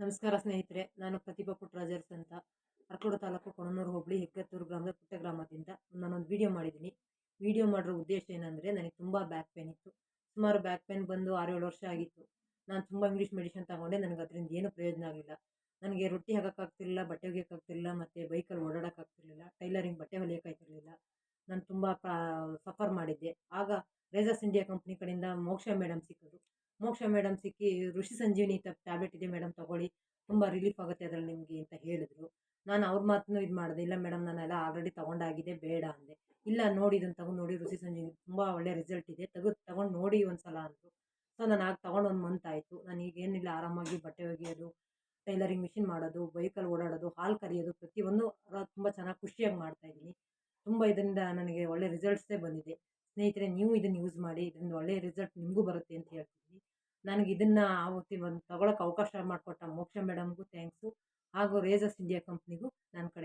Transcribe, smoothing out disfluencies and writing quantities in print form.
ನಮಸ್ಕಾರ ಸ್ನೇಹಿತರೆ, ನಾನು ಪ್ರತಿಭಾ ಪುಟ್ಟರಾಜರ್ಸ್ ಅಂತ ಅರಕಲಗೂಡು ತಾಲೂಕು ಕೊಣನೂರು ಹೋಬಳಿ ಹೆಗ್ಗತ್ತೂರು ಗ್ರಾಮದ ಪುಟ್ಟ ಗ್ರಾಮದಿಂದ ನಾನೊಂದು ವಿಡಿಯೋ ಮಾಡಿದ್ದೀನಿ. ವಿಡಿಯೋ ಮಾಡಿರೋ ಉದ್ದೇಶ ಏನಂದರೆ, ನನಗೆ ತುಂಬ ಬ್ಯಾಕ್ ಪೇನ್ ಇತ್ತು. ಸುಮಾರು ಬ್ಯಾಕ್ ಪೇನ್ ಬಂದು 6-7 ವರ್ಷ ಆಗಿತ್ತು. ನಾನು ತುಂಬ ಇಂಗ್ಲೀಷ್ ಮೆಡಿಷನ್ ತಗೊಂಡೆ. ನನಗೆ ಅದರಿಂದ ಏನೂ ಪ್ರಯೋಜನ ಆಗಲಿಲ್ಲ. ನನಗೆ ರೊಟ್ಟಿ ಹಾಕೋಕ್ಕಾಗ್ತಿರ್ಲಿಲ್ಲ, ಬಟ್ಟೆ ಒಗೆಯೋಕ್ಕಾಗ್ತಿರ್ಲಿಲ್ಲ, ಮತ್ತು ಬೈಕಲ್ಲಿ ಓಡಾಡೋಕ್ಕಾಗ್ತಿರ್ಲಿಲ್ಲ, ಟೈಲರಿಂಗ್ ಬಟ್ಟೆ ಹೊಲಿಯೋಕ್ಕಾಗ್ತಿರ್ಲಿಲ್ಲ. ನಾನು ತುಂಬ ಸಫರ್ ಮಾಡಿದ್ದೆ. ಆಗ ರೇಸರ್ಸ್ ಇಂಡಿಯಾ ಕಂಪ್ನಿ ಕಡೆಯಿಂದ ಮೋಕ್ಷ ಮೇಡಮ್ ಸಿಕ್ಕಿದ್ರು. ಮೋಕ್ಷ ಮೇಡಮ್ ಸಿಕ್ಕಿ ಋಷಿ ಸಂಜೀವಿನಿ ಟ್ಯಾಬ್ಲೆಟ್ ಇದೆ ಮೇಡಮ್ ತಗೊಳ್ಳಿ, ತುಂಬ ರಿಲೀಫ್ ಆಗುತ್ತೆ ಅದರಲ್ಲಿ ನಿಮಗೆ ಅಂತ ಹೇಳಿದ್ರು. ನಾನು ಅವ್ರ ಮಾತನ್ನು ಇದು ಮಾಡಿದೆ. ಇಲ್ಲ ಮೇಡಮ್, ನಾನೆಲ್ಲ ಆಲ್ರೆಡಿ ತಗೊಂಡಾಗಿದೆ, ಬೇಡ ಅಂದೆ. ಇಲ್ಲ ನೋಡಿ, ಇದನ್ನು ತಗೊಂಡು ನೋಡಿ, ಋಷಿ ಸಂಜೀವಿನಿ ತುಂಬ ಒಳ್ಳೆ ರಿಸಲ್ಟ್ ಇದೆ, ತಗೊಂಡು ನೋಡಿ ಒಂದ್ಸಲ ಅಂದರು. ಸೊ ನಾನು ಆಗ ತಗೊಂಡು 1 ಮಂತ್ ಆಯಿತು. ನಾನು ಈಗೇನಿಲ್ಲ, ಆರಾಮಾಗಿ ಬಟ್ಟೆ ಒಗೆಯೋದು, ಟೈಲರಿಂಗ್ ಮಿಷಿನ್ ಮಾಡೋದು, ಬೈಕಲ್ಲಿ ಓಡಾಡೋದು, ಹಾಲು ಕರಿಯೋದು, ಪ್ರತಿಯೊಂದು ತುಂಬ ಚೆನ್ನಾಗಿ ಖುಷಿಯಾಗಿ ಮಾಡ್ತಾಯಿದ್ದೀನಿ. ತುಂಬ ಇದರಿಂದ ನನಗೆ ಒಳ್ಳೆ ರಿಸಲ್ಟ್ಸೇ ಬಂದಿದೆ. ಸ್ನೇಹಿತರೆ, ನೀವು ಇದನ್ನು ಯೂಸ್ ಮಾಡಿ, ಇದರಿಂದ ಒಳ್ಳೆಯ ರಿಸಲ್ಟ್ ನಿಮಗೂ ಬರುತ್ತೆ ಅಂತ ಹೇಳ್ತೀನಿ. ನನಗೆ ಇದನ್ನು ಆವತ್ತಿ ಒಂದು ತಗೊಳಕ್ಕೆ ಅವಕಾಶ ಮಾಡಿಕೊಟ್ಟ ಮೋಕ್ಷ ಮೇಡಮ್ಗೂ ಥ್ಯಾಂಕ್ಸು, ಹಾಗೂ ರೇಸರ್ಸ್ ಇಂಡಿಯಾ ಕಂಪ್ನಿಗೂ ನನ್ನ ಕಡೆ